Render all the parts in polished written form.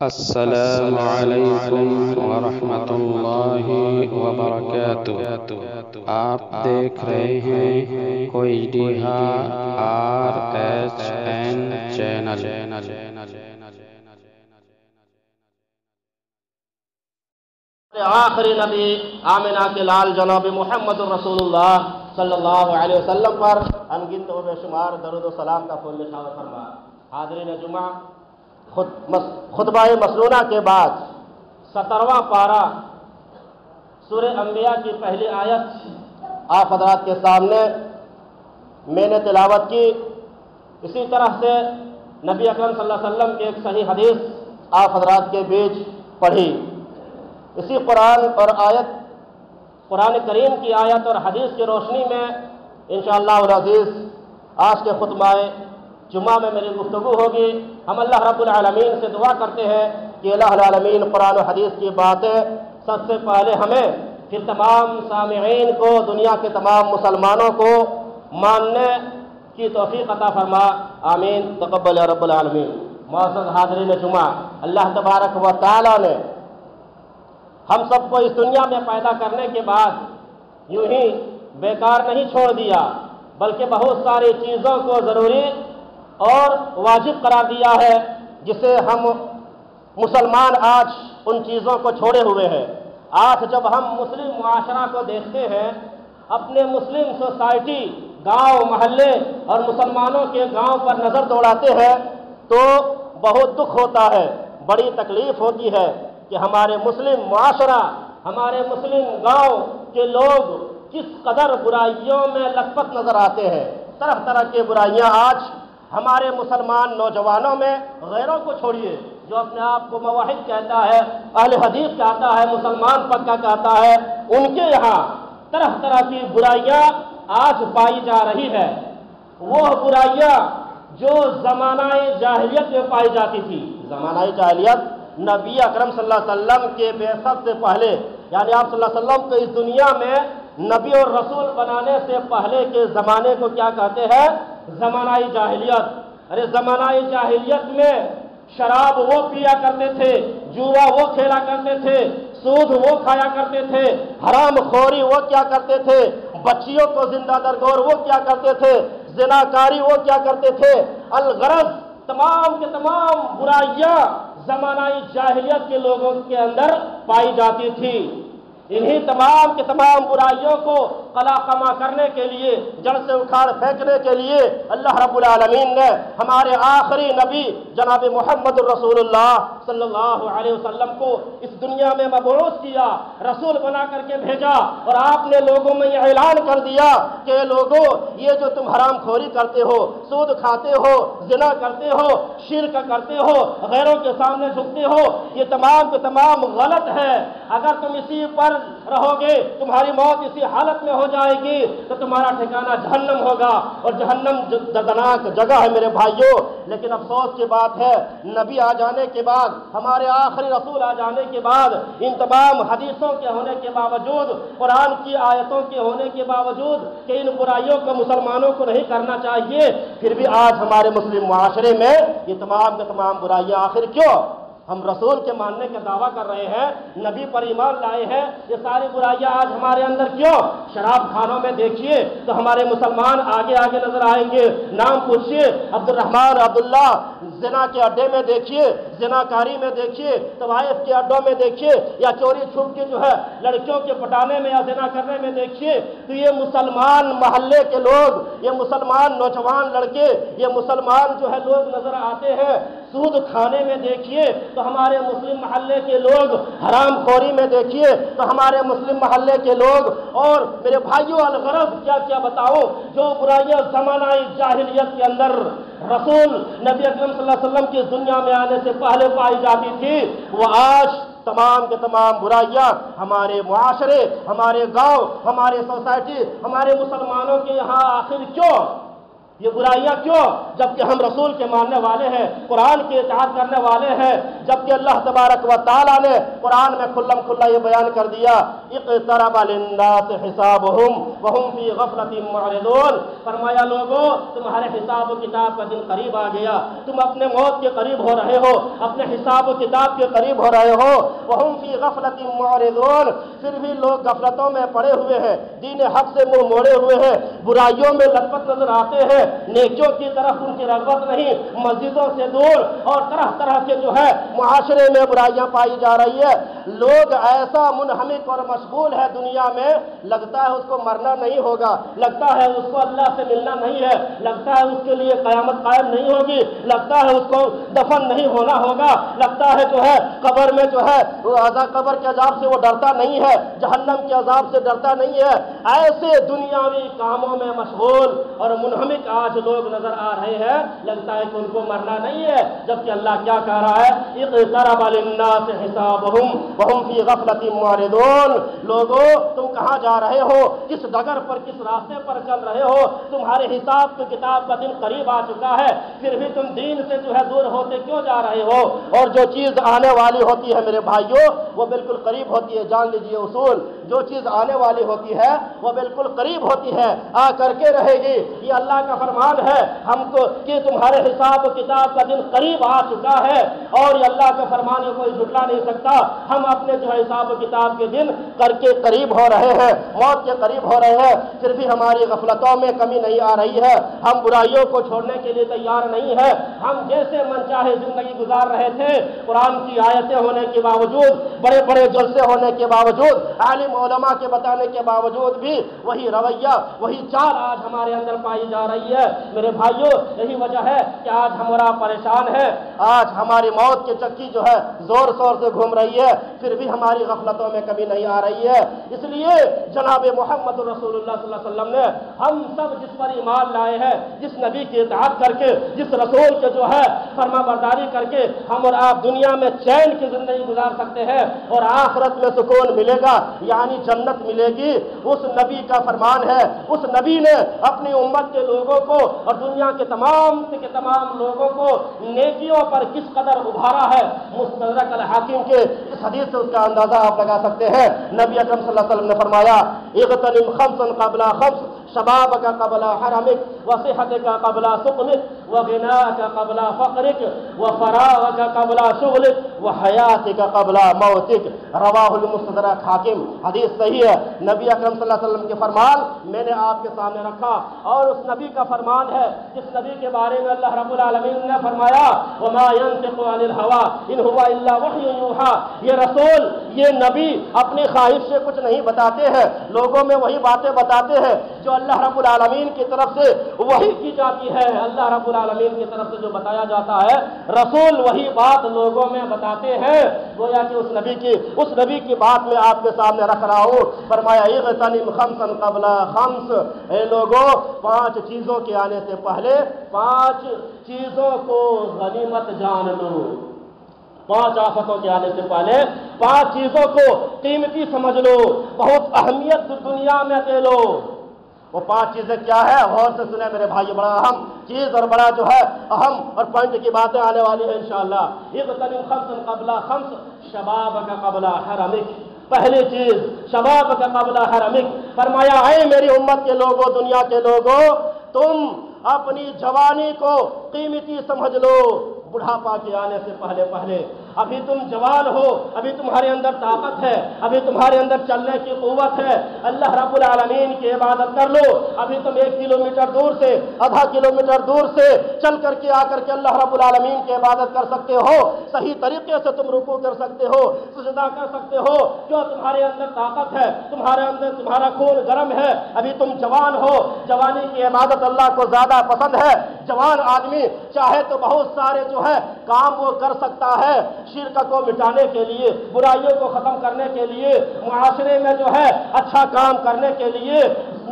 السلام علیکم ورحمۃ اللہ وبرکاتہ۔ آپ دیکھ رہے ہیں کوئی RSN چینل۔ آخری نبی آمنہ کے لال جناب محمد رسول اللہ صلی اللہ علیہ وسلم پر انگنت و بے شمار درود و سلام کا پھول نثار فرما۔ حاضرین جمعہ، خطبہ مسنونہ کے بعد 17واں پارہ سورہ انبیاء کی پہلی آیت آپ حضرات کے سامنے میں نے تلاوت کی۔ اسی طرح سے نبی اکرم صلی اللہ علیہ وسلم کی ایک صحیح حدیث آپ حضرات کے بیچ پڑھی۔ اسی قرآن اور آیت، قرآن کریم کی آیت اور حدیث کی روشنی میں انشاءاللہ العزیز آج کے خطبہ جمعہ میں میری گفتگو ہوگی۔ ہم اللہ رب العالمین سے دعا کرتے ہیں کہ الہ العالمین قرآن و حدیث کی باتیں سب سے پہلے ہمیں، پھر تمام سامعین کو، دنیا کے تمام مسلمانوں کو ماننے کی توفیق عطا فرما، آمین تقبل یا رب العالمین۔ معزز حاضرین جمعہ، اللہ تبارک و تعالی نے ہم سب کو اس دنیا میں پیدا کرنے کے بعد یوں ہی بیکار نہیں چھوڑ دیا، بلکہ بہت ساری چیزوں کو ضروری اور واجب قرار دیا ہے، جسے ہم مسلمان آج ان چیزوں کو چھوڑے ہوئے ہیں۔ آج جب ہم مسلم معاشرہ کو دیکھتے ہیں، اپنے مسلم سوسائٹی، گاؤں محلے اور مسلمانوں کے گاؤں پر نظر دوڑاتے ہیں تو بہت دکھ ہوتا ہے، بڑی تکلیف ہوتی ہے کہ ہمارے مسلم معاشرہ، ہمارے مسلم گاؤں کے لوگ کس قدر برائیوں میں لت پت نظر آتے ہیں۔ طرح طرح کی برائیاں آج ہمارے مسلمان نوجوانوں میں، غیروں کو چھوڑیے جو اپنے آپ کو موحد کہتا ہے، اہل حدیث کہتا ہے، مسلمان پکا کہتا ہے، ان کے یہاں طرح طرح کی برائیاں آج پائی جا رہی ہے۔ وہ برائیاں جو زمانہ جاہلیت میں پائی جاتی تھی۔ زمانہ جاہلیت نبی اکرم صلی اللہ علیہ وسلم کے بعثت سے پہلے، یعنی آپ صلی اللہ علیہ وسلم کو اس دنیا میں نبی اور رسول بنانے سے پہلے کے زمانے کو کیا کہتے ہیں؟ زمانہ جاہلیت۔ ارے زمانہ جاہلیت میں شراب وہ پیا کرتے تھے، جوا وہ کھیلا کرتے تھے، سود وہ کھایا کرتے تھے، حرام خوری وہ کیا کرتے تھے، بچیوں کو زندہ درگور وہ کیا کرتے تھے، زناکاری وہ کیا کرتے تھے۔ الغرض تمام کے تمام برائیاں زمانہ جاہلیت کے لوگوں کے اندر پائی جاتی تھی۔ انہی تمام کے تمام برائیوں کو قلا قما کرنے کے لیے، جڑ سے اکھاڑ پھینکنے کے لیے اللہ رب العالمین نے ہمارے آخری نبی جناب محمد رسول اللہ صلی اللہ علیہ وسلم کو اس دنیا میں مبعوث کیا، رسول بنا کر کے بھیجا، اور آپ نے لوگوں میں یہ اعلان کر دیا کہ لوگوں، یہ جو تم حرام خوری کرتے ہو، سود کھاتے ہو، زنا کرتے ہو، شرک کرتے ہو، غیروں کے سامنے جھکتے ہو، یہ تمام کے تمام غلط ہے۔ اگر تم اسی پر رہو گے، تمہاری موت اسی حالت میں ہو جائے گی تو تمہارا ٹھکانہ جہنم ہوگا، اور جہنم دردناک جگہ ہے میرے بھائیوں۔ لیکن افسوس کی بات ہے، نبی آ جانے کے بعد، ہمارے آخری رسول آ جانے کے بعد، ان تمام حدیثوں کے ہونے کے باوجود، قرآن کی آیتوں کے ہونے کے باوجود کہ ان برائیوں کو مسلمانوں کو نہیں کرنا چاہیے، پھر بھی آج ہمارے مسلم معاشرے میں یہ تمام کے تمام برائیاں آخر کیوں؟ ہم رسول کے ماننے کا دعویٰ کر رہے ہیں، نبی پر ایمان لائے ہیں، یہ ساری برائیاں آج ہمارے اندر کیوں؟ شراب خانوں میں دیکھیے تو ہمارے مسلمان آگے آگے نظر آئیں گے۔ نام پوچھیے، عبد الرحمن، عبداللہ، زنا کے اڈے میں دیکھیے، زناکاری میں دیکھیے، طوائف کے اڈوں میں دیکھیے، یا چوری چھپ کے جو ہے لڑکیوں کے پٹانے میں یا زنا کرنے میں دیکھیے، تو یہ مسلمان محلے کے لوگ، یہ مسلمان نوجوان لڑکے، یہ مسلمان جو ہے لوگ نظر آتے ہیں۔ سود کھانے میں دیکھیے تو ہمارے مسلم محلے کے لوگ، حرام خوری میں دیکھیے تو ہمارے مسلم محلے کے لوگ، اور میرے بھائیوں الغرض کیا کیا بتاؤں، جو برائیاں زمانہ جاہلیت کے اندر رسول نبی اکرم صلی اللہ علیہ وسلم کی دنیا میں آنے سے پہلے پائی جاتی تھی، وہ آج تمام کے تمام برائیاں ہمارے معاشرے، ہمارے گاؤں، ہمارے سوسائٹی، ہمارے مسلمانوں کے یہاں آخر کیوں؟ یہ برائیاں کیوں؟ جبکہ ہم رسول کے ماننے والے ہیں، قرآن کی اطاعت کرنے والے ہیں، جبکہ اللہ تبارک و تعالیٰ نے قرآن میں کھلم کھلا یہ بیان کر دیا اقترب للناس حسابہم وہم فی غفلۃ معرضون، فرمایا لوگوں تمہارے حساب و کتاب کا دن قریب آ گیا، تم اپنے موت کے قریب ہو رہے ہو، اپنے حساب و کتاب کے قریب ہو رہے ہو، وہم فی غفلۃ معرضون، پھر بھی لوگ غفلتوں میں پڑے ہوئے ہیں، دین حق سے منہ موڑے ہوئے ہیں، برائیوں میں لت پت نظر آتے ہیں، نیکیوں کی طرف ان کی رغبت نہیں، مسجدوں سے دور، اور طرح طرح کے جو ہے معاشرے میں برائیاں پائی جا رہی ہے۔ لوگ ایسا منہمک اور مشغول ہے دنیا میں، لگتا ہے اس کو مرنا نہیں ہوگا، لگتا ہے اس کو اللہ سے ملنا نہیں ہے، لگتا ہے اس کے لیے قیامت قائم نہیں ہوگی، لگتا ہے اس کو دفن نہیں ہونا ہوگا، لگتا ہے جو ہے قبر میں جو ہے قبر کے عذاب سے وہ ڈرتا نہیں ہے، جہنم کے عذاب سے ڈرتا نہیں ہے۔ ایسے دنیاوی کاموں میں مشغول اور منہمک آج لوگ نظر آ رہے ہیں، لگتا ہے کہ ان کو مرنا نہیں ہے، جبکہ اللہ کیا کہہ رہا ہے اقترب للناس حسابہم وہم فی غفلۃ معرضون، لوگوں تم کہاں جا رہے ہو، کس ڈگر پر کس راستے پر چل رہے ہو، تمہارے حساب کی کتاب کا دن قریب آ چکا ہے، پھر بھی تم دین سے جو ہے دور ہوتے کیوں جا رہے ہو؟ اور جو چیز آنے والی ہوتی ہے میرے بھائیوں وہ بالکل قریب ہوتی ہے، جان لیجیے اصول، جو چیز آنے والی ہوتی ہے وہ بالکل قریب ہوتی ہے، آ کر کے رہے گی، یہ اللہ کا فرمان ہے ہم کو کہ تمہارے حساب و کتاب کا دن قریب آ چکا ہے، اور یہ اللہ کا فرمان یہ کوئی جھٹلا نہیں سکتا، ہم اپنے جو ہے حساب و کتاب کے دن کر کے قریب ہو رہے ہیں، موت کے قریب ہو رہے ہیں، پھر بھی ہماری غفلتوں میں کمی نہیں آ رہی ہے، ہم برائیوں کو چھوڑنے کے لیے تیار نہیں ہے، ہم جیسے من چاہے زندگی گزار رہے تھے، قرآن کی آیتیں ہونے کے باوجود، بڑے بڑے جلسے ہونے کے باوجود، عالم علماء کے بتانے کے باوجود بھی وہی رویہ وہی چال آج ہمارے اندر پائی جا رہی ہے۔ میرے بھائیوں یہی وجہ ہے کہ آج ہمارا پریشان ہے، آج ہماری موت کی چکی جو ہے زور شور سے گھوم رہی ہے، پھر بھی ہماری غفلتوں میں کمی نہیں آ رہی ہے۔ اس لیے جناب محمد رسول اللہ صلی اللہ علیہ وسلم نے ہم سب جس پر ایمان لائے ہیں، جس نبی کی اطاعت کر کے، جس رسول کے جو ہے فرما برداری کر کے ہم اور آپ دنیا میں چین کی زندگی گزار سکتے ہیں اور آخرت میں سکون ملے گا، یعنی جنت ملے گی، اس نبی کا فرمان ہے۔ اس نبی نے اپنی امت کے لوگوں کو اور دنیا کے تمام لوگوں کو نیکیوں پر کس قدر ابھارا ہے، مستدرک الحاکم کے اس حدیث سے اس کا اندازہ آپ لگا سکتے ہیں۔ نبی اکرم صلی اللہ علیہ وسلم نے فرمایا اغتنم خمسا قبل خمس، شبابك قبل حرمك، وصحتك قبل سقمك، وغناك قبل فقرك، وفراغك قبل شغلك، وحياتك قبل موتك، رواہ المستدرک حاکم، حدیث صحیح ہے۔ نبی اکرم صلی اللہ علیہ وسلم کے فرمان میں نے آپ کے سامنے رکھا، اور اس نبی کا فرمان ہے جس نبی کے بارے میں اللہ رب العالمین نے فرمایا وما ينطق عن الهوى ان هو الا وحی یوحى، یہ رسول یہ نبی اپنی خواہش سے کچھ نہیں بتاتے ہیں، لوگوں میں وہی باتیں بتاتے ہیں جو اللہ رب العالمین کی طرف سے وحی کی جاتی ہے، اللہ رب العالمین کی طرف سے جو بتایا جاتا ہے رسول وہی بات لوگوں میں بتاتے ہیں، گویا کہ اس نبی کی بات میں آپ کے سامنے رکھ رہا ہوں۔ فرمایا اغتنم خمسا قبل خمس، اے لوگوں 5 چیزوں کے آنے سے پہلے 5 چیزوں کو غنیمت جان لو، 5 آفتوں کے آنے سے پہلے 5 چیزوں کو قیمتی سمجھ لو، بہت اہمیت دنیا میں دے لو۔ وہ 5 چیزیں کیا ہے؟ غور سے سنیں میرے بھائی، بڑا اہم چیز اور بڑا جو ہے اہم اور پوائنٹ کی باتیں آنے والی ہیں انشاءاللہ۔ اغتنم خمسا قبل خمس، شبابک قبل حرمک، پہلی چیز شبابک قبل حرمک، فرمایا اے میری امت کے لوگوں، دنیا کے لوگوں، تم اپنی جوانی کو قیمتی سمجھ لو، بڑھاپا کے آنے سے پہلے ابھی تم جوان ہو، ابھی تمہارے اندر طاقت ہے، ابھی تمہارے اندر چلنے کی قوت ہے، اللہ رب العالمین کی عبادت کر لو۔ ابھی تم 1 کلومیٹر دور سے، آدھا کلومیٹر دور سے چل کر کے آ کر کے اللہ رب العالمین کی عبادت کر سکتے ہو، صحیح طریقے سے تم رکوع کر سکتے ہو، سجدہ کر سکتے ہو، کیوں؟ تمہارے اندر طاقت ہے، تمہارا خون گرم ہے، ابھی تم جوان ہو، جوانی کی عبادت اللہ کو زیادہ پسند ہے۔ جوان آدمی چاہے تو بہت سارے جو ہے کام وہ کر سکتا ہے، شرک کو مٹانے کے لیے، برائیوں کو ختم کرنے کے لیے، معاشرے میں جو ہے اچھا کام کرنے کے لیے،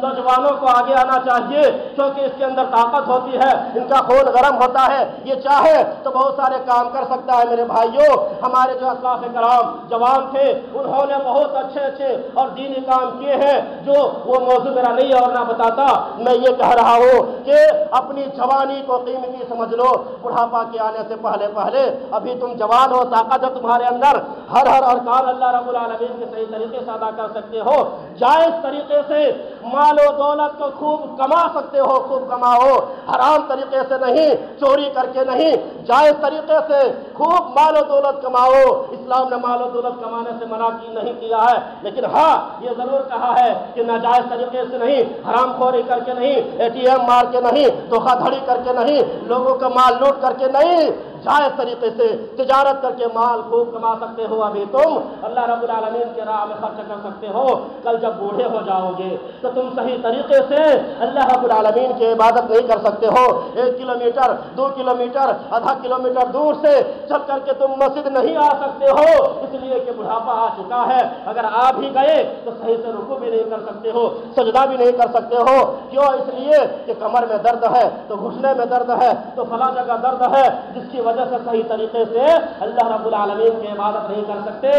نوجوانوں کو آگے آنا چاہیے، کیونکہ اس کے اندر طاقت ہوتی ہے، ان کا خون گرم ہوتا ہے، یہ چاہے تو بہت سارے کام کر سکتا ہے۔ میرے بھائیوں، ہمارے جو اسلاف کرام جوان تھے، انہوں نے بہت اچھے اچھے اور دینی کام کیے ہیں، جو وہ موضوع میرا نہیں ہے اور نہ بتاتا۔ میں یہ کہہ رہا ہوں کہ اپنی جوانی کو قیمتی سمجھ لو، بڑھاپا کے آنے سے پہلے پہلے ابھی تم جوان ہو، طاقت ہے تمہارے اندر، ہر ارکان اللہ رب العالمین کے صحیح طریقے سے ادا کر سکتے ہو، جائز طریقے سے مال و دولت کو خوب کما سکتے ہو، خوب کماؤ، حرام طریقے سے نہیں، چوری کر کے نہیں، جائز طریقے سے خوب مال و دولت کماؤ۔ اسلام نے مال و دولت کمانے سے منع نہیں کیا ہے، لیکن ہاں یہ ضرور کہا ہے کہ ناجائز طریقے سے نہیں، حرام خوری کر کے نہیں، ATM مار کے نہیں، دھوکہ دھڑی کر کے نہیں، لوگوں کا مال لوٹ کر کے نہیں، جائز طریقے سے تجارت کر کے مال خوب کما سکتے ہو۔ ابھی تم اللہ رب العالمین کے راہ میں خرچ کر سکتے ہو، کل جب بوڑھے ہو جاؤ گے تو تم صحیح طریقے سے اللہ رب العالمین کی عبادت نہیں کر سکتے ہو۔ 1 کلومیٹر 2 کلومیٹر آدھا کلومیٹر دور سے چل کر کے تم مسجد نہیں آ سکتے ہو، اس لیے کہ بڑھاپا آ چکا ہے۔ اگر آ بھی گئے تو صحیح سے رکوع بھی نہیں کر سکتے ہو، سجدہ بھی نہیں کر سکتے ہو۔ کیوں؟ اس لیے کہ کمر میں درد ہے تو گھٹنے میں درد ہے تو فلاں جگہ درد ہے، جس کی وجہ سے صحیح طریقے سے اللہ رب العالمین کی عبادت نہیں کر سکتے۔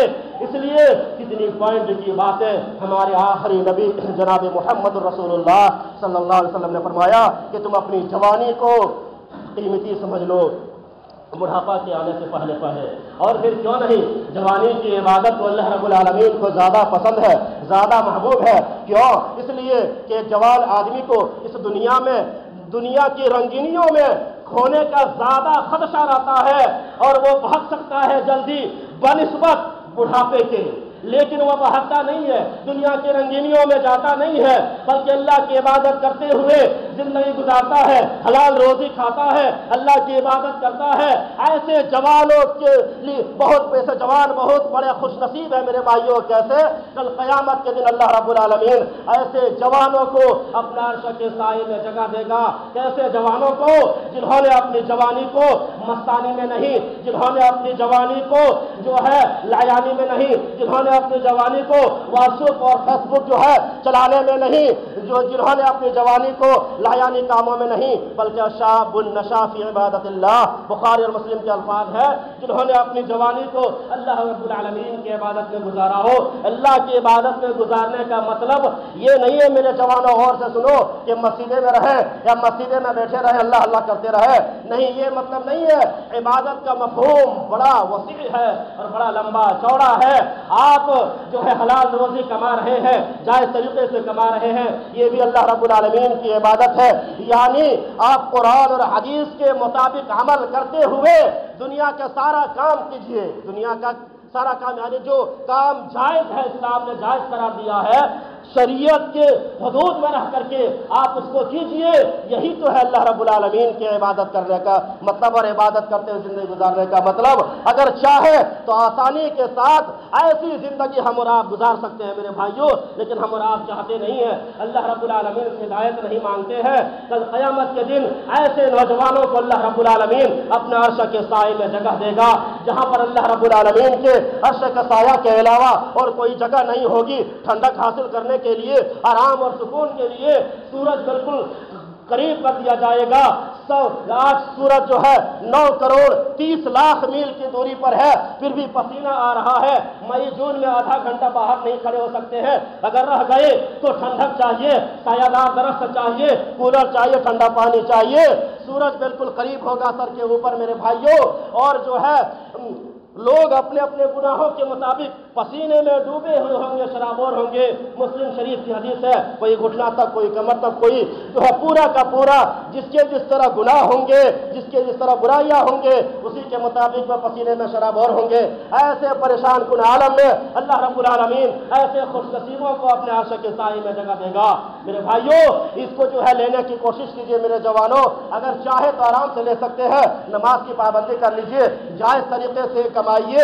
اس لیے کتنی پوائنٹ کی باتیں ہمارے آخری نبی جناب محمد رسول اللہ صلی اللہ علیہ وسلم نے فرمایا کہ تم اپنی جوانی کو قیمتی سمجھ لو، بڑھاپا کے آنے سے پہلے پہلے۔ اور پھر کیوں نہیں، جوانی کی عبادت تو اللہ رب العالمین کو زیادہ پسند ہے، زیادہ محبوب ہے۔ کیوں؟ اس لیے کہ جوان آدمی کو اس دنیا میں، دنیا کی رنگینیوں میں کھونے کا زیادہ خدشہ رہتا ہے، اور وہ بھاگ سکتا ہے جلدی بنسبت بڑھاپے کے، لیکن وہ بھاگتا نہیں ہے، دنیا کی رنگینیوں میں جاتا نہیں ہے، بلکہ اللہ کی عبادت کرتے ہوئے زندگی گزارتا ہے، حلال روزی کھاتا ہے، اللہ کی عبادت کرتا ہے۔ ایسے جوانوں کے لیے ایسے جوان بہت بڑے خوش نصیب ہے میرے بھائیوں۔ کیسے؟ کل قیامت کے دن اللہ رب العالمین ایسے جوانوں کو اپنا عرش کے سائے میں جگہ دے گا۔ کیسے جوانوں کو؟ جنہوں نے اپنی جوانی کو مستانی میں نہیں، جنہوں نے اپنی جوانی کو جو ہے لایانی میں نہیں، جنہوں نے اپنی جوانی کو واٹس ایپ اور فیس بک جو ہے چلانے میں نہیں، جنہوں نے اپنی جوانی کو لایانی کاموں میں نہیں، بلکہ شاب النشا فی عبادت اللہ، بخاری اور مسلم کے الفاظ ہے، جنہوں نے اپنی جوانی کو اللہ رب العالمین کی عبادت میں گزارا ہو۔ اللہ کی عبادت میں گزارنے کا مطلب یہ نہیں ہے میرے جوانوں، غور سے سنو، کہ مسجدیں میں رہیں یا مسجدیں میں بیٹھے رہیں اللہ اللہ کرتے رہے، نہیں، یہ مطلب نہیں ہے۔ عبادت کا مفہوم بڑا وسیع ہے اور بڑا لمبا چوڑا ہے۔ آپ جو ہے حلال روزی کما رہے ہیں، جائز طریقے سے کما رہے ہیں، یہ بھی اللہ رب العالمین کی عبادت ہے۔ یعنی آپ قرآن اور حدیث کے مطابق عمل کرتے ہوئے دنیا کا سارا کام کیجئے، دنیا کا سارا کام، یعنی جو کام جائز ہے اسلام نے جائز قرار دیا ہے، شریعت کے حدود میں رہ کر کے آپ اس کو کیجئے، یہی تو ہے اللہ رب العالمین کی عبادت کرنے کا مطلب، اور عبادت کرتے ہوئے زندگی گزارنے کا مطلب۔ اگر چاہے تو آسانی کے ساتھ ایسی زندگی ہم اور آپ گزار سکتے ہیں میرے بھائیوں، لیکن ہم اور آپ چاہتے نہیں ہیں، اللہ رب العالمین سے ہدایت نہیں مانگتے ہیں۔ کل قیامت کے دن ایسے نوجوانوں کو اللہ رب العالمین اپنے عرش کے سائے میں جگہ دے گا، جہاں پر اللہ رب العالمین کے عرش کا سایہ کے علاوہ اور کوئی جگہ نہیں ہوگی ٹھنڈک حاصل کرنے کے لیے، آرام اور سکون کے لیے۔ سورج بالکل قریب کر دیا جائے گا، آج سورج جو ہے 9 کروڑ 30 لاکھ میل کی دوری پر ہے، پھر بھی پسینہ آ رہا ہے۔ مئی جون میں آدھا گھنٹہ باہر نہیں کھڑے ہو سکتے ہیں، اگر رہ گئے تو ٹھنڈک چاہیے، سایہ دار درخت چاہیے، کولر چاہیے، ٹھنڈا پانی چاہیے۔ سورج بالکل قریب ہوگا سر کے اوپر میرے بھائیوں، اور جو ہے لوگ اپنے اپنے گناہوں کے مطابق پسینے میں ڈوبے ہوئے ہوں گے، شرابور ہوں گے۔ مسلم شریف کی حدیث ہے، کوئی گھٹنا تک، کوئی کمر تک، کوئی جو ہے پورا کا پورا جس کے جس طرح گناہ ہوں گے، جس کے جس طرح برائیاں ہوں گے، اسی کے مطابق وہ پسینے میں شرابور ہوں گے۔ ایسے پریشان کن عالم میں اللہ رب العالمین ایسے خوش نصیبوں کو اپنے عرش کے سائے میں جگہ دے گا۔ میرے بھائیوں، اس کو جو ہے لینے کی کوشش کیجیے میرے جوانوں، اگر چاہے تو آرام سے لے سکتے ہیں، نماز کی پابندی کر لیجیے، جائز طریقے سے کمائیے،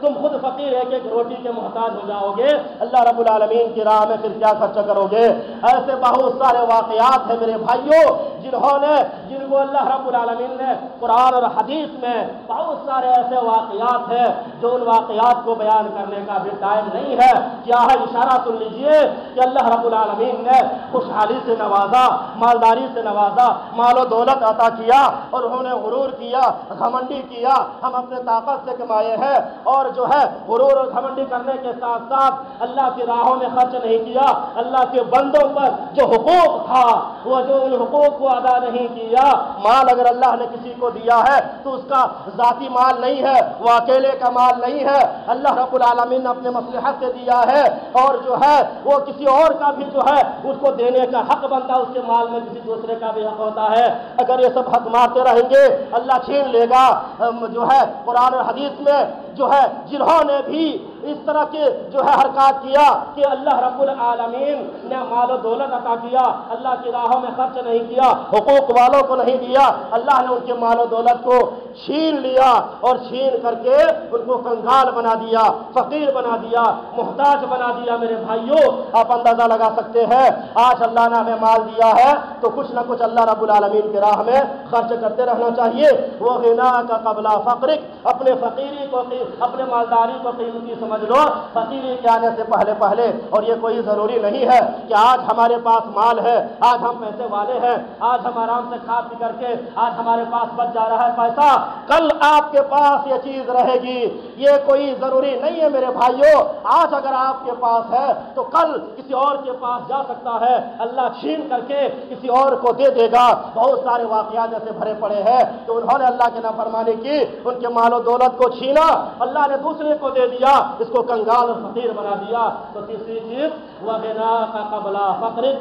تم خود فقیر ایک ایک روٹی کے محتاج ہو جاؤ گے، اللہ رب العالمین کی راہ میں پھر کیا خرچہ کرو گے؟ ایسے بہت سارے واقعات ہیں میرے بھائیوں جن کو اللہ رب العالمین نے قرآن اور حدیث میں بہت سارے ایسے واقعات ہیں جو ان واقعات کو بیان کرنے کا بھی ٹائم نہیں ہے۔ کیا ہے اشارہ سن لیجئے کہ اللہ رب العالمین نے خوشحالی سے نوازا، مالداری سے نوازا، مال و دولت عطا کیا اور انہوں نے غرور کیا، گھمنڈی کیا، ہم اپنے طاقت سے کمائے ہیں، اور جو ہے غرور اور گھمنڈی کرنے کے ساتھ ساتھ اللہ کی راہوں میں خرچ نہیں کیا، اللہ کے بندوں پر جو حقوق تھا وہ جو ان حقوق کو ادا نہیں کیا۔ مال اگر اللہ نے کسی کو دیا ہے تو اس کا ذاتی مال نہیں ہے، وہ اکیلے کا مال نہیں ہے، اللہ رب العالمین نے اپنے مصلحت سے دیا ہے، اور جو ہے وہ کسی اور کا بھی جو ہے اس کو دینے کا حق بنتا ہے، اس کے مال میں کسی دوسرے کا بھی حق ہوتا ہے۔ اگر یہ سب حق مارتے رہیں گے اللہ چھین لے گا۔ جو ہے قرآن اور حدیث میں جو ہے جنہوں نے بھی اس طرح کے جو ہے حرکات کیا کہ اللہ رب العالمین نے مال و دولت عطا کیا، اللہ کی راہوں میں خرچ نہیں کیا، حقوق والوں کو نہیں دیا، اللہ نے ان کے مال و دولت کو چھین لیا اور چھین کر کے ان کو کنگال بنا دیا، فقیر بنا دیا، محتاج بنا دیا۔ میرے بھائیوں آپ اندازہ لگا سکتے ہیں آج اللہ نے ہمیں مال دیا ہے تو کچھ نہ کچھ اللہ رب العالمین کی راہ میں خرچ کرتے رہنا چاہیے۔ وہ غنا کا قبل فقرک، اپنے فقیری کو، اپنے مالداری کو قیمتی سمجھ لو فقیری کے آنے سے پہلے۔ اور یہ کوئی ضروری نہیں ہے کہ آج ہمارے پاس مال ہے، آج ہم پیسے والے ہیں، آج ہم آرام سے کھا پی کر کے آج ہمارے پاس بچ جا رہا ہے پیسہ، کل آپ کے پاس یہ چیز رہے گی، یہ کوئی ضروری نہیں ہے میرے بھائیوں۔ آج اگر آپ کے پاس ہے تو کل کسی اور کے پاس جا سکتا ہے، اللہ چھین کر کے کسی اور کو دے دے گا۔ بہت سارے واقعات ایسے بھرے پڑے ہیں کہ انہوں نے اللہ کی نافرمانی کی، ان کے مال و دولت کو چھینا، اللہ نے دوسرے کو دے دیا، اس کو کنگال اور فقیر بنا دیا۔ تو تیسری چیز وَغِنَاكَ قَبْلَ فَقْرِكَ،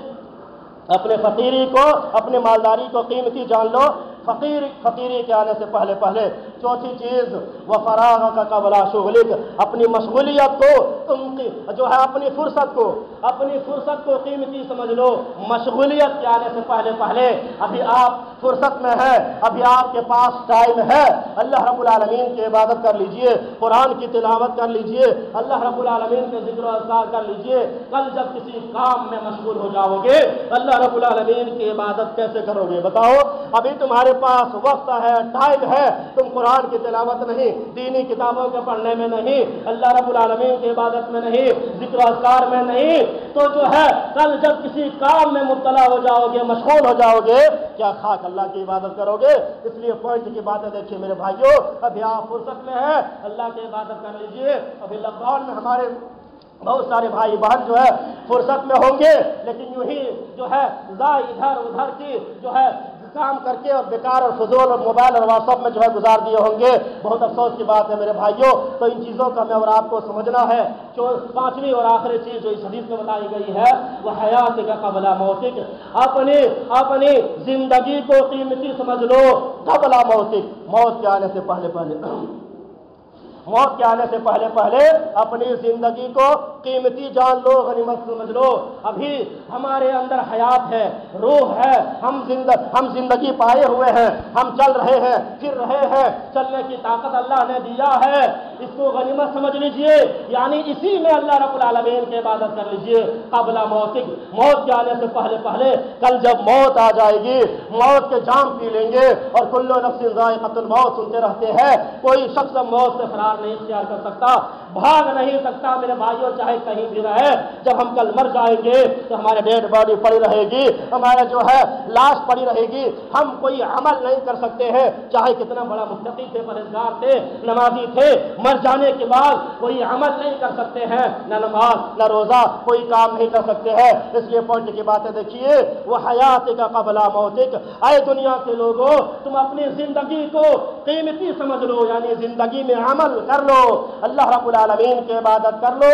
اپنے فقیری کو، اپنے مالداری کو قیمتی جان لو فقیری کے آنے سے پہلے۔ چوتھی چیز وَفَرَاغَكَ قَبْلَ شُغْلِكَ، اپنی مشغولیت کو، تم جو ہے اپنی فرصت کو قیمتی سمجھ لو مشغولیت کے آنے سے پہلے۔ ابھی آپ فرصت میں ہیں، ابھی آپ کے پاس ٹائم ہے، اللہ رب العالمین کی عبادت کر لیجئے، قرآن کی تلاوت کر لیجئے، اللہ رب العالمین کے ذکر و اذکار کر لیجئے۔ کل جب کسی کام میں مشغول ہو جاؤ گے اللہ رب العالمین کی عبادت کیسے کرو گے؟ بتاؤ، ابھی تمہارے پاس وقت ہے، ٹائم ہے، تم قرآن کی تلاوت نہیں، دینی کتابوں کے پڑھنے میں نہیں، اللہ رب العالمین کی عبادت میں نہیں، ذکر و اذکار میں نہیں، تو جو ہے کل جب کسی کام میں مبتلا ہو جاؤ گے، مشغول ہو جاؤ گے، کیا خاک اللہ کی عبادت کرو گے؟ اس لیے پوائنٹ کی باتیں دیکھیے میرے بھائیوں، ابھی آپ فرصت میں ہیں، اللہ کی عبادت کر لیجئے۔ ابھی لاک ڈاؤن میں ہمارے بہت سارے بھائی بہن جو ہے فرصت میں ہوں گے، لیکن یوں ہی جو ہے ادھر ادھر کی جو ہے کام کر کے اور بیکار اور فضول اور موبائل اور واٹس ایپ میں جو ہے گزار دیے ہوں گے۔ بہت افسوس کی بات ہے میرے بھائیوں۔ تو ان چیزوں کا ہمیں اور آپ کو سمجھنا ہے۔ جو پانچویں اور آخری چیز جو اس حدیث میں بتائی گئی ہے وہ حیات کا قبل موتک، اپنی زندگی کو قیمتی سمجھ لو قبل موتک، موت کے آنے سے پہلے اپنی زندگی کو قیمتی جان لو، غنیمت سمجھ لو۔ ابھی ہمارے اندر حیات ہے، روح ہے، ہم زندگی پائے ہوئے ہیں، ہم چل رہے ہیں، پھر رہے ہیں، چلنے کی طاقت اللہ نے دیا ہے، اس کو غنیمت سمجھ لیجئے، یعنی اسی میں اللہ رب العالمین کی عبادت کر لیجئے قبل موتک، موت کے آنے سے پہلے۔ کل جب موت آ جائے گی، موت کے جام پی لیں گے، اور کل نفس ذائقۃ الموت سنتے رہتے ہیں، کوئی شخص موت سے فرار نہیں اختیار کر سکتا، بھاگ نہیں سکتا میرے بھائیوں، چاہے کہیں بھی رہے۔ جب ہم کل مر جائیں گے تو ہمارے ڈیڈ باڈی پڑی رہے گی، ہمارا جو ہے لاش پڑی رہے گی، ہم کوئی عمل نہیں کر سکتے ہیں، چاہے کتنا بڑا متقی تھے، پرہیزگار تھے، نمازی تھے، مر جانے کے بعد کوئی عمل نہیں کر سکتے ہیں، نہ نماز نہ روزہ، کوئی کام نہیں کر سکتے ہیں۔ اس لیے پوائنٹ کی باتیں دیکھیے، وہ حیات کا قبل موتک، اے دنیا کے لوگوں تم اپنی زندگی کو قیمتی سمجھ لو، یعنی زندگی میں عمل کر لو، اللہ رب العالمین کی عبادت کر لو،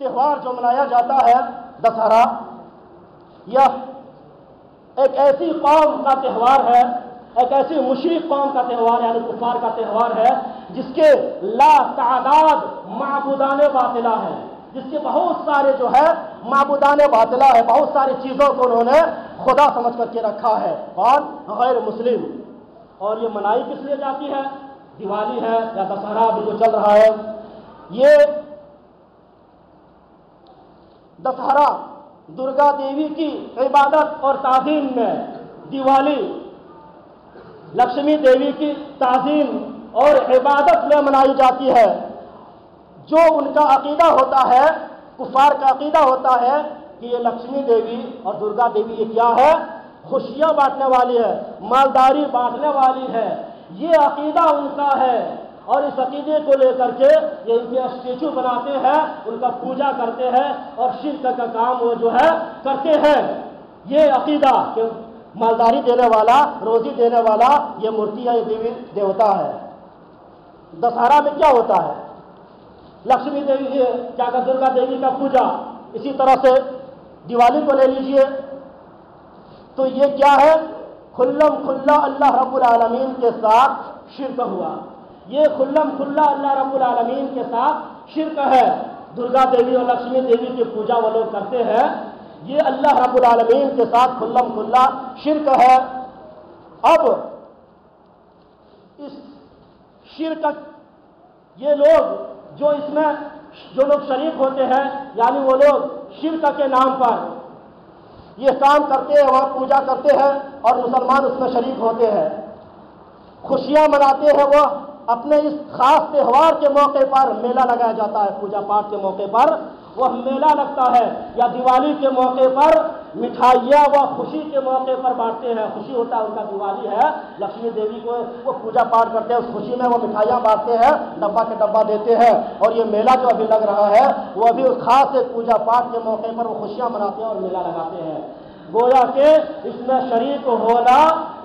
تہوار جو منایا جاتا ہے دسہرا، یہ ایک ایسی قوم کا تہوار ہے، ایک ایسی مشرک قوم کا تہوار یعنی کفار کا تہوار ہے جس کے لا تعداد معبودان باطلہ ہیں، جس کے بہت سارے جو ہے معبودان باطلہ ہے، بہت ساری چیزوں کو انہوں نے خدا سمجھ کر کے رکھا ہے اور غیر مسلم۔ اور یہ منائی کس لیے جاتی ہے؟ دیوالی ہے یا دسہرا بھی جو چل رہا ہے، یہ دسہرا درگا دیوی کی عبادت اور تعظیم میں، دیوالی لکشمی دیوی کی تعظیم اور عبادت میں منائی جاتی ہے۔ جو ان کا عقیدہ ہوتا ہے، کفار کا عقیدہ ہوتا ہے کہ یہ لکشمی دیوی اور درگا دیوی یہ کیا ہے؟ خوشیاں بانٹنے والی ہے، مالداری بانٹنے والی ہے، یہ عقیدہ ان کا ہے۔ اور اس عقیدے کو لے کر کے یہ ان کے اسٹیچو بناتے ہیں، ان کا پوجا کرتے ہیں اور شرک کا کام وہ جو ہے کرتے ہیں۔ یہ عقیدہ کہ مالداری دینے والا، روزی دینے والا یہ مورتی ہے، یہ دیوی دیوتا ہے۔ دسہرا میں کیا ہوتا ہے؟ لکشمی دیوی کیا کہ درگا دیوی کا پوجا، اسی طرح سے دیوالی کو لے لیجئے تو یہ کیا ہے؟ کھلم کھلا اللہ رب العالمین کے ساتھ شرک ہوا، یہ کھلم کھلا اللہ رب العالمین کے ساتھ شرک ہے۔ درگا دیوی اور لکشمی دیوی کی پوجا وہ لوگ کرتے ہیں، یہ اللہ رب العالمین کے ساتھ کھلم کھلا شرک ہے۔ اب اس شرک یہ لوگ جو اس میں جو لوگ شریک ہوتے ہیں، یعنی وہ لوگ شرک کے نام پر یہ کام کرتے ہیں، وہاں پوجا کرتے ہیں اور مسلمان اس میں شریک ہوتے ہیں، خوشیاں مناتے ہیں۔ وہ اپنے اس خاص تہوار کے موقع پر میلہ لگایا جاتا ہے، پوجا پاٹ کے موقع پر وہ میلہ لگتا ہے، یا دیوالی کے موقع پر مٹھائیاں وہ خوشی کے موقع پر بانٹتے ہیں، خوشی ہوتا ہے ان کا، دیوالی ہے، لکشمی دیوی کو وہ پوجا پاٹ کرتے ہیں، اس خوشی میں وہ مٹھائیاں بانٹتے ہیں، ڈبہ کے ڈبہ دیتے ہیں۔ اور یہ میلہ جو ابھی لگ رہا ہے وہ ابھی اس خاص ایک پوجا پاٹ کے موقع پر وہ خوشیاں مناتے ہیں اور میلہ لگاتے ہیں۔ گویا کہ اس میں شریک ہونا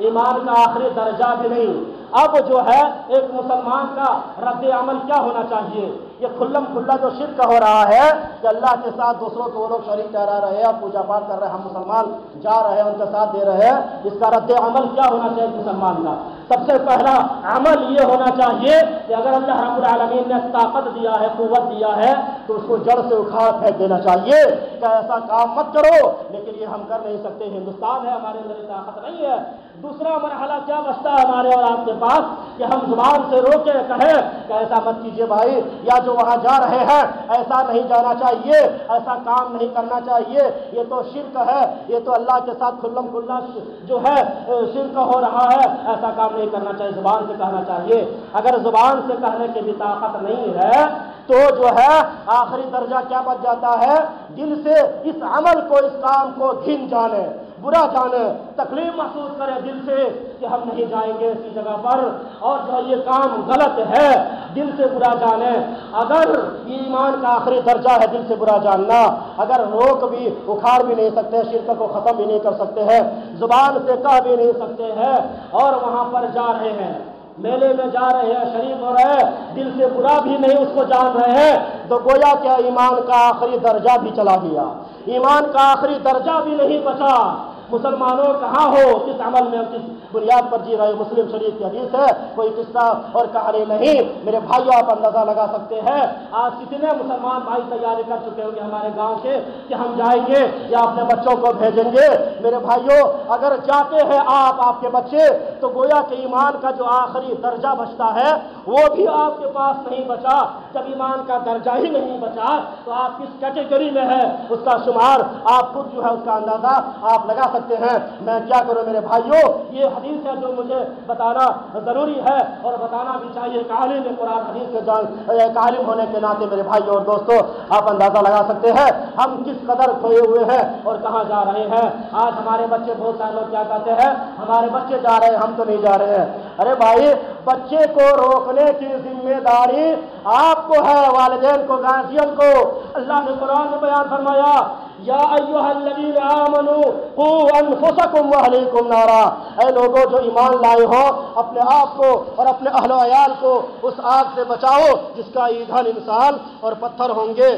ایمان کا آخری درجہ بھی نہیں۔ اب جو ہے ایک مسلمان کا رد عمل کیا ہونا چاہیے؟ یہ کھلم کھلا جو شرک ہو رہا ہے کہ اللہ کے ساتھ دوسروں کو وہ لوگ شریک ٹھہرا رہے ہیں، پوجا پاٹ کر رہے ہیں، ہم مسلمان جا رہے ہیں ان کے ساتھ دے رہے ہیں، اس کا رد عمل کیا ہونا چاہیے مسلمان کا؟ سب سے پہلا عمل یہ ہونا چاہیے کہ اگر اللہ رب العالمین نے طاقت دیا ہے، قوت دیا ہے تو اس کو جڑ سے اکھاڑ پھینک دینا چاہیے کہ ایسا کام مت کرو، لیکن یہ ہم کر نہیں سکتے، ہندوستان ہے، ہمارے اندر طاقت نہیں ہے۔ دوسرا مرحلہ کیا بچتا ہے ہمارے اور آپ کے پاس کہ ہم زبان سے روکے کہیں کہ ایسا مت کیجیے بھائی، یا جو وہاں جا رہے ہیں ایسا نہیں جانا چاہیے، ایسا کام نہیں کرنا چاہیے، یہ تو شرک ہے، یہ تو اللہ کے ساتھ کھلم کھلا جو ہے شرک ہو رہا ہے، ایسا کام نہیں کرنا چاہیے، زبان سے کہنا چاہیے۔ اگر زبان سے کہنے کی بھی طاقت نہیں ہے تو جو ہے آخری درجہ کیا بچ جاتا ہے؟ دل سے اس عمل کو، اس کام کو گھن جانے، برا جانے، تکلیف محسوس کرے دل سے کہ ہم نہیں جائیں گے اسی جگہ پر، اور جو یہ کام غلط ہے دل سے برا جانے۔ اگر یہ ایمان کا آخری درجہ ہے دل سے برا جاننا، اگر روک بھی اکھاڑ بھی نہیں سکتے، شرک کو ختم بھی نہیں کر سکتے ہیں، زبان سے کہہ بھی نہیں سکتے ہیں، اور وہاں پر جا رہے ہیں، میلے میں جا رہے ہیں، شریک ہو رہے ہیں، دل سے برا بھی نہیں اس کو جان رہے ہیں، تو گویا کیا ایمان کا آخری درجہ بھی چلا گیا، ایمان کا آخری درجہ بھی نہیں بچا۔ مسلمانوں کہاں ہو، کس عمل میں، کس بنیاد پر جی رہے؟ مسلم شریف کی حدیث ہے، کوئی قصہ اور کہانی نہیں۔ میرے بھائیوں آپ اندازہ لگا سکتے ہیں آج کتنے مسلمان بھائی تیاری کر چکے ہوں گے ہمارے گاؤں کے کہ ہم جائیں گے یا اپنے بچوں کو بھیجیں گے۔ میرے بھائیوں اگر جاتے ہیں آپ کے بچے تو گویا کہ ایمان کا جو آخری درجہ بچتا ہے وہ بھی آپ کے پاس نہیں بچا۔ جب ایمان کا درجہ ہی نہیں بچا تو آپ کس کیٹیگری میں ہے اس کا شمار آپ خود جو ہے اس کا اندازہ آپ لگا سکتے ہیں۔ میں کیا کروں میرے بھائیوں، یہ حدیث ہے جو مجھے بتانا ضروری ہے اور بتانا بھی چاہیے کہ عالم قرآن حدیث کے عالم ہونے کے ناطے میرے بھائیوں اور دوستوں آپ اندازہ لگا سکتے ہیں ہم کس قدر کھوئے ہوئے ہیں اور کہاں جا رہے ہیں۔ آج ہمارے بچے، بہت سارے لوگ کیا کہتے ہیں ہمارے بچے جا رہے ہیں ہم تو نہیں جا رہے ہیں۔ ارے بھائی بچے کو روکنے کی ذمہ داری آپ کو ہے، والدین کو، گارجین کو۔ اللہ نے قرآن میں بیان فرمایا یا ایھا الذین آمنوا قوا انفسکم واہلیکم نارا، اے لوگوں جو ایمان لائے ہو اپنے آپ کو اور اپنے اہل و عیال کو اس آگ سے بچاؤ جس کا ایندھن انسان اور پتھر ہوں گے۔